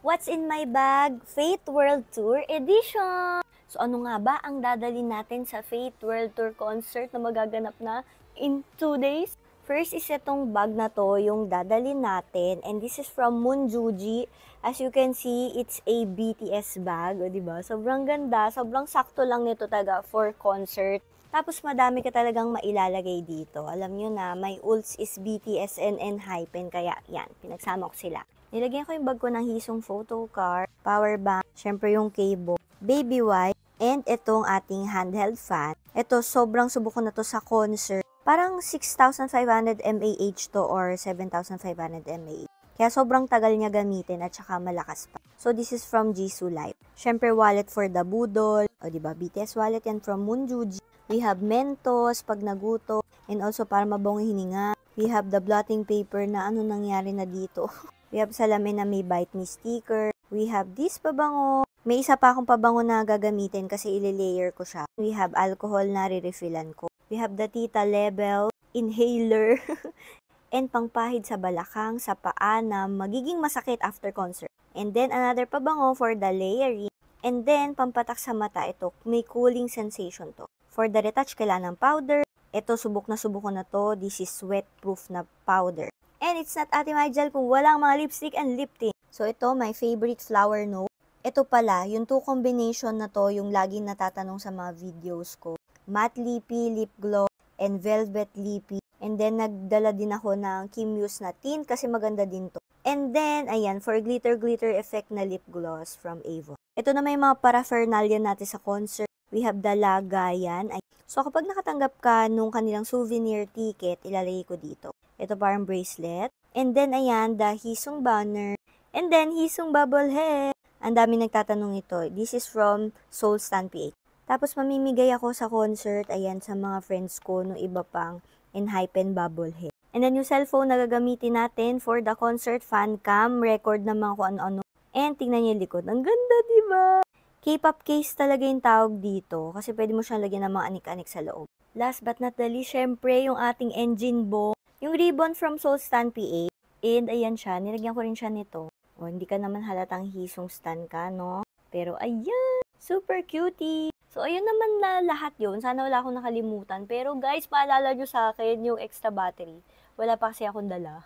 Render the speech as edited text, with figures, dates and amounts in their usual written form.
What's in my bag? Fate World Tour Edition! So ano nga ba ang dadalhin natin sa Fate World Tour concert na magaganap na in 2 days? First is itong bag na to, yung dadalhin natin. And this is from Moonjuji. As you can see, it's a BTS bag. O, diba? Sobrang ganda. Sobrang sakto lang nito talaga for concert. Tapos madami ka talagang mailalagay dito. Alam nyo na, may ULS is BTS and Enhypen. Kaya yan, pinagsama ko sila. Nilagyan ko yung bag ko ng Hisong photo card, power bank, syempre yung cable, baby wipe, and itong ating handheld fan. Ito, sobrang subok ko na to sa concert. Parang 6,500 mAh to or 7,500 mAh. Kaya sobrang tagal niya gamitin at saka malakas pa. So, this is from Jisoo Life. Syempre, wallet for the Budol. O, diba? BTS wallet yan from Moonjuji. We have Mentos pag naguto. And also, para mabong hininga. We have the blotting paper na ano nangyari na dito. We have salamin na may bite me sticker. We have this pabango. May isa pa akong pabango na gagamitin kasi ile-layer ko siya. We have alcohol na re-refillan ko. We have the Tita Level inhaler. And pangpahid sa balakang, sa paa na magiging masakit after concert. And then another pabango for the layering. And then pampatak sa mata ito, may cooling sensation to. For the retouch, kailangan ng powder. Ito, subok na ko na to. This is sweat-proof na powder. And it's not Ate Maijal kung walang mga lipstick and lip tint. So ito, my favorite flower note. Ito pala, yung two combination na to, yung laging natatanong sa mga videos ko. Matte Lippy, lip gloss, and velvet lippy. And then, nagdala din ako ng Kim Muse na tint kasi maganda din to. And then, ayan, for glitter effect na lip gloss from Avon. Ito na may mga paraphernalia natin sa concert. We have the lagayan. So, kapag nakatanggap ka nung kanilang souvenir ticket, ilalagay ko dito. Ito parang bracelet. And then, ayan, the Hisong banner. And then, Hisong bubble head. Ang dami nagtatanong ito. This is from Soul Stan PH. Tapos, mamimigay ako sa concert, ayan, sa mga friends ko, no iba pang Enhypen bubble head. And then, yung cellphone na gagamitin natin for the concert, fan cam, record naman kung ano-ano. And, tingnan niyo yung likod. Ang ganda, diba? K-pop case talaga yung tawag dito kasi pwede mo siyang lagyan ng mga anik-anik sa loob. Last but not the least, syempre, yung ating engine bomb. Yung ribbon from Soul Stan PH. And ayan siya, nilagyan ko rin siya nito. O, hindi ka naman halatang Hisong stan ka, no? Pero ayan, super cutie. So, ayun naman na lahat yun. Sana wala akong nakalimutan. Pero guys, paalala nyo sa akin yung extra battery. Wala pa kasi akong dala.